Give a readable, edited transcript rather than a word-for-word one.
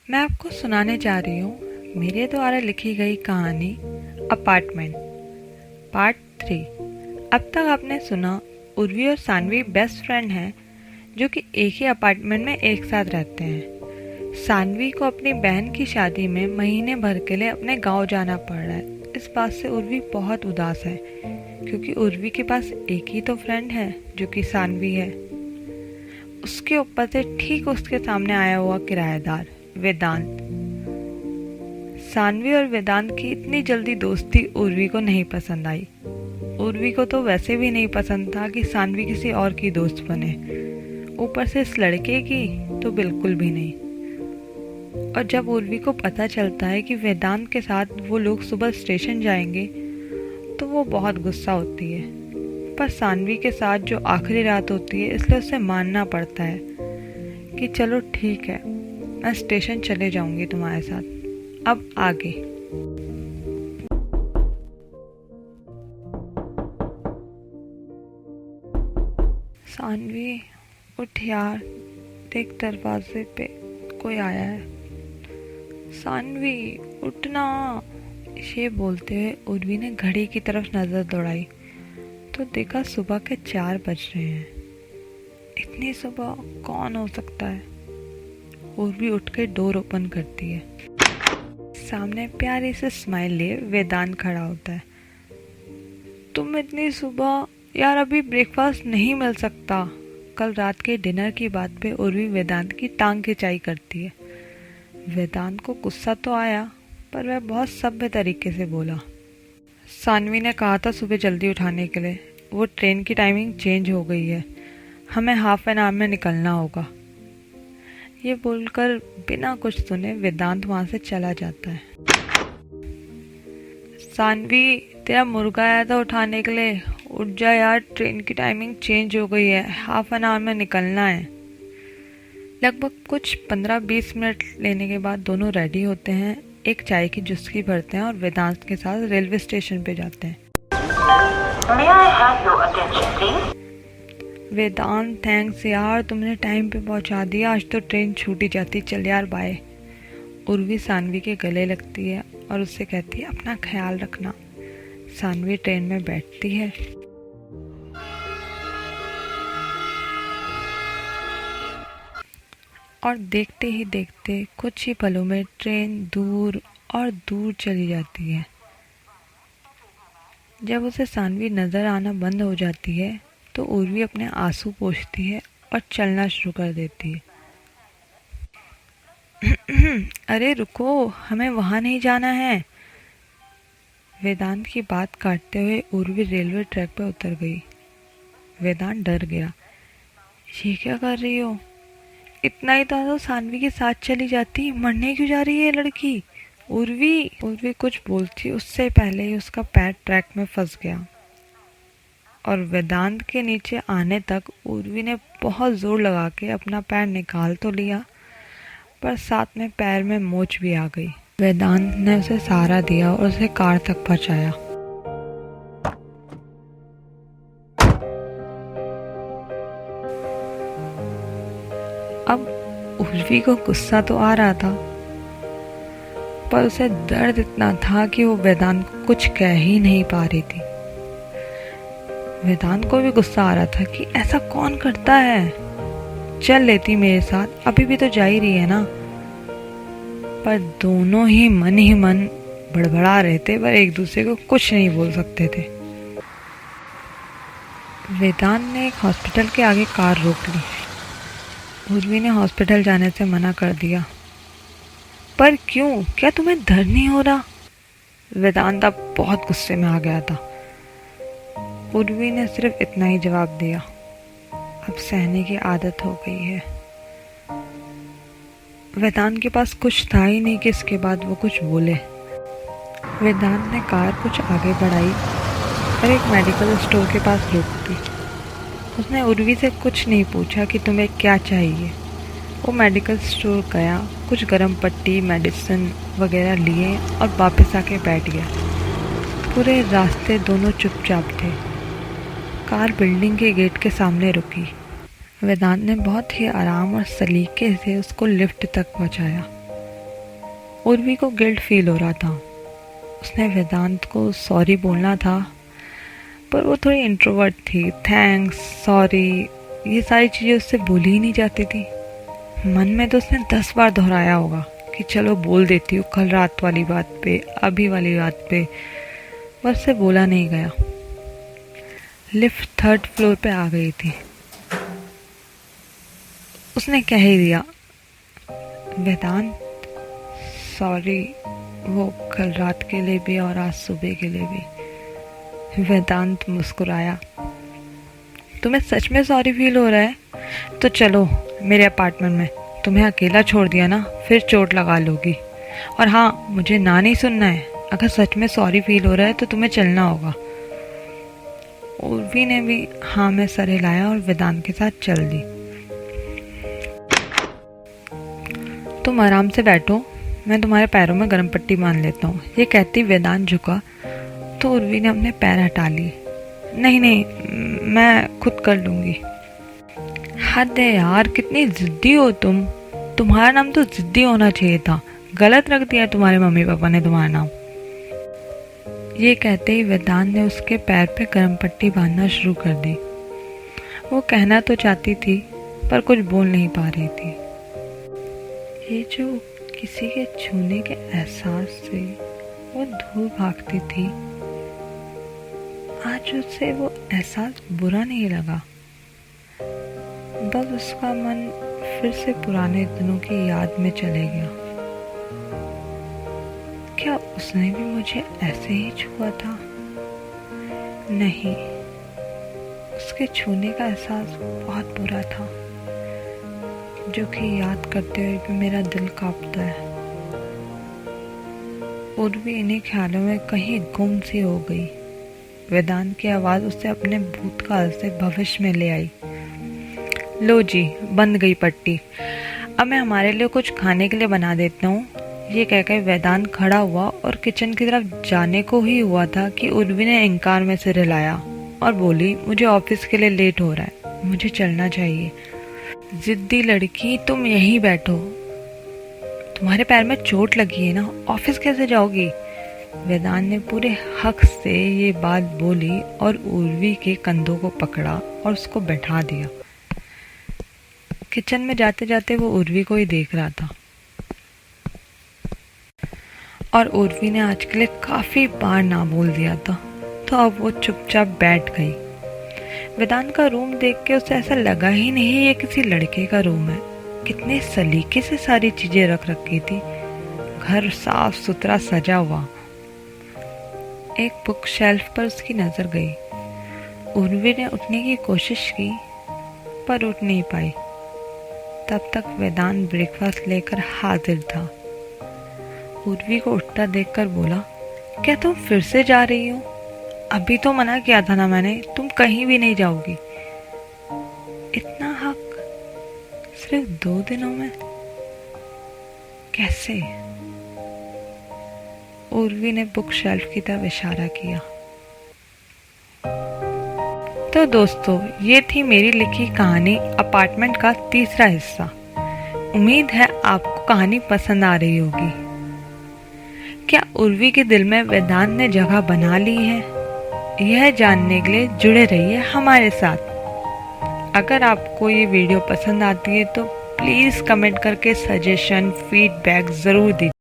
मैं आपको सुनाने जा रही हूँ मेरे द्वारा लिखी गई कहानी अपार्टमेंट पार्ट 3। अब तक आपने सुना उर्वी और सानवी बेस्ट फ्रेंड हैं जो कि एक ही अपार्टमेंट में एक साथ रहते हैं। सानवी को अपनी बहन की शादी में महीने भर के लिए अपने गांव जाना पड़ रहा है। इस बात से उर्वी बहुत उदास है क्योंकि उर्वी के पास एक ही तो फ्रेंड है जो कि सानवी है। उसके ऊपर से ठीक उसके सामने आया हुआ किराएदार वेदांत। सानवी और वेदांत की इतनी जल्दी दोस्ती उर्वी को नहीं पसंद आई। उर्वी को तो वैसे भी नहीं पसंद था कि सानवी किसी और की दोस्त बने, ऊपर से इस लड़के की तो बिल्कुल भी नहीं। और जब उर्वी को पता चलता है कि वेदांत के साथ वो लोग सुबह स्टेशन जाएंगे तो वो बहुत गुस्सा होती है। पर सानवी के साथ जो आखिरी रात होती है इसलिए उसे मानना पड़ता है कि चलो ठीक है, मैं स्टेशन चले जाऊंगी तुम्हारे साथ। अब आगे सानवी उठ यार, देख दरवाजे पे कोई आया है। सानवी उठना। ये बोलते हुए उर्वी ने घड़ी की तरफ नजर दौड़ाई तो देखा सुबह के 4 बज रहे हैं। इतनी सुबह कौन हो सकता है? उर्वी उठ के डोर ओपन करती है। सामने प्यारी से स्माइल लिए वेदांत खड़ा होता है। तुम इतनी सुबह? यार अभी ब्रेकफास्ट नहीं मिल सकता। कल रात के डिनर की बात पे उर्वी वेदांत की टांग खिंचाई करती है। वेदांत को गुस्सा तो आया पर वह बहुत सभ्य तरीके से बोला, सानवी ने कहा था सुबह जल्दी उठाने के लिए, वो ट्रेन की टाइमिंग चेंज हो गई है, हमें हाफ एन आवर में निकलना होगा। ये बोलकर बिना कुछ सुने वेदांत वहां से चला जाता है। सानवी तेरा मुर्गा आया था उठाने के लिए, उठ जा यार, ट्रेन की टाइमिंग चेंज हो गई है, हाफ एन आवर में निकलना है। लगभग कुछ 15-20 मिनट लेने के बाद दोनों रेडी होते हैं, एक चाय की चुस्की भरते हैं और वेदांत के साथ रेलवे स्टेशन पे जाते हैं। May I have your attention, please? Vedant thanks यार, तुमने टाइम पे पहुंचा दिया, आज तो ट्रेन छूट ही जाती, चल यार बाय। उर्वी सानवी के गले लगती है और उससे कहती है अपना ख्याल रखना। सानवी ट्रेन में बैठती है। और देखते ही देखते कुछ ही पलों में ट्रेन दूर और दूर चली जाती है। जब उसे सानवी नजर आना बंद हो जाती है तो उर्वी अपने आंसू पोंछती है और चलना शुरू कर देती है। अरे रुको, हमें वहां नहीं जाना है। वेदांत की बात काटते हुए उर्वी रेलवे ट्रैक पर उतर गई। वेदांत डर गया, ये क्या कर रही हो? इतना ही तो सानवी के साथ चली जाती, मरने क्यों जा रही है ये लड़की? उर्वी कुछ बोलती उससे पहले ही उसका पैर ट्रैक में फंस गया और वेदांत के नीचे आने तक उर्वी ने बहुत जोर लगा के अपना पैर निकाल तो लिया पर साथ में पैर में मोच भी आ गई। वेदांत ने उसे सहारा दिया और उसे कार तक पहुंचाया। अब उर्वी को गुस्सा तो आ रहा था पर उसे दर्द इतना था कि वो वेदांत को कुछ कह ही नहीं पा रही थी। वेदांत को भी गुस्सा आ रहा था कि ऐसा कौन करता है, चल लेती मेरे साथ, अभी भी तो जा ही रही है ना। पर दोनों ही मन बड़बड़ा रहे थे पर एक दूसरे को कुछ नहीं बोल सकते थे। वेदांत ने एक हॉस्पिटल के आगे कार रोक ली। उर्वी ने हॉस्पिटल जाने से मना कर दिया। पर क्यों, क्या तुम्हें दर्द नहीं हो रहा? वेदांत अब बहुत गुस्से में आ गया था। उर्वी ने सिर्फ इतना ही जवाब दिया, अब सहने की आदत हो गई है। वेदांत के पास कुछ था ही नहीं कि इसके बाद वो कुछ बोले। वेदांत ने कार कुछ आगे बढ़ाई और एक मेडिकल स्टोर के पास रोक दी। उसने उर्वी से कुछ नहीं पूछा कि तुम्हें क्या चाहिए। वो मेडिकल स्टोर गया, कुछ गर्म पट्टी मेडिसिन वगैरह लिए और वापस आके बैठ गया। पूरे रास्ते दोनों चुपचाप थे। कार बिल्डिंग के गेट के सामने रुकी। वेदांत ने बहुत ही आराम और सलीके से उसको लिफ्ट तक पहुंचाया। उर्वी को गिल्ट फील हो रहा था। उसने वेदांत को सॉरी बोलना था, पर वो थोड़ी इंट्रोवर्ट थी। थैंक्स, सॉरी, ये सारी चीज़ें उससे बोली ही नहीं जाती थी। मन में तो उसने 10 बार दोहराया होगा कि चलो बोल देती हूँ कल रात वाली बात पे, अभी वाली बात पे, पर उससे बोला नहीं गया। लिफ्ट 3rd फ्लोर पे आ गई थी। उसने कह ही दिया, वेदांत सॉरी, वो कल रात के लिए भी और आज सुबह के लिए भी। वेदांत मुस्कुराया। तुम्हें सच में सॉरी फील हो रहा है? तो चलो मेरे अपार्टमेंट में, तुम्हें अकेला छोड़ दिया ना, फिर चोट लगा लोगी। और हाँ, मुझे ना नहीं सुनना है, अगर सच में सॉरी फील हो रहा है तो तुम्हें चलना होगा। उर्वी ने भी हाँ में सर हिलाया और वेदांत के साथ चल दी। तुम आराम से बैठो, मैं तुम्हारे पैरों में गर्म पट्टी बांध लेता हूँ। ये कहती वेदांत झुका तो उर्वी ने अपने पैर हटा लिए। नहीं नहीं, मैं खुद कर लूँगी। हद है यार, कितनी जिद्दी हो तुम। तुम्हारा नाम तो जिद्दी होना चाहिए था, गलत रख दिया तुम्हारे मम्मी पापा ने तुम्हारा नाम। ये कहते ही वेदांत ने उसके पैर पे गर्म पट्टी बांधना शुरू कर दी। वो कहना तो चाहती थी पर कुछ बोल नहीं पा रही थी। ये जो किसी के छूने के एहसास से वो दूर भागती थी, आज उसे वो एहसास बुरा नहीं लगा। बस उसका मन फिर से पुराने दिनों की याद में चले गया। क्या उसने भी मुझे ऐसे ही छुआ था? नहीं, उसके छूने का एहसास बहुत बुरा था, जो कि याद करते हुए भी मेरा दिल कांपता है। उर्वी इन्हीं ख्यालों में कहीं गुम सी हो गई। वेदांत की आवाज़ उसे अपने भूतकाल से भविष्य में ले आई। लो जी, बंद गई पट्टी, अब मैं हमारे लिए कुछ खाने के लिए बना देता हूँ। ये कहकर वेदांत खड़ा हुआ और किचन की तरफ जाने को ही हुआ था कि उर्वी ने इंकार में सिर हिलाया और बोली, मुझे ऑफिस के लिए लेट हो रहा है, मुझे चलना चाहिए। जिद्दी लड़की, तुम यहीं बैठो, तुम्हारे पैर में चोट लगी है ना, ऑफिस कैसे जाओगी? वेदांत ने पूरे हक से ये बात बोली और उर्वी के कंधों को पकड़ा और उसको बैठा दिया। किचन में जाते जाते वो उर्वी को ही देख रहा था और उर्वी ने आज के लिए काफी बार ना बोल दिया था, तो अब वो चुपचाप बैठ गई। वेदांत का रूम देख के उसे ऐसा लगा ही नहीं ये किसी लड़के का रूम है। कितने सलीके से सारी चीजें रख रखी थी, घर साफ सुथरा सजा हुआ। एक बुक शेल्फ पर उसकी नजर गई। उर्वी ने उठने की कोशिश की पर उठ नहीं पाई। तब तक वेदांत ब्रेकफास्ट लेकर हाजिर था। उर्वी को उठता देखकर बोला, क्या तुम फिर से जा रही हो? अभी तो मना किया था ना मैंने, तुम कहीं भी नहीं जाओगी। इतना हक सिर्फ 2 दिनों में? कैसे? उर्वी ने बुक शेल्फ की तरफ इशारा किया। तो दोस्तों, ये थी मेरी लिखी कहानी अपार्टमेंट का 3रा हिस्सा। उम्मीद है आपको कहानी पसंद आ रही होगी। क्या उर्वी के दिल में वेदांत ने जगह बना ली है? यह जानने के लिए जुड़े रहिए हमारे साथ। अगर आपको ये वीडियो पसंद आती है तो प्लीज़ कमेंट करके सजेशन, फीडबैक ज़रूर दीजिए।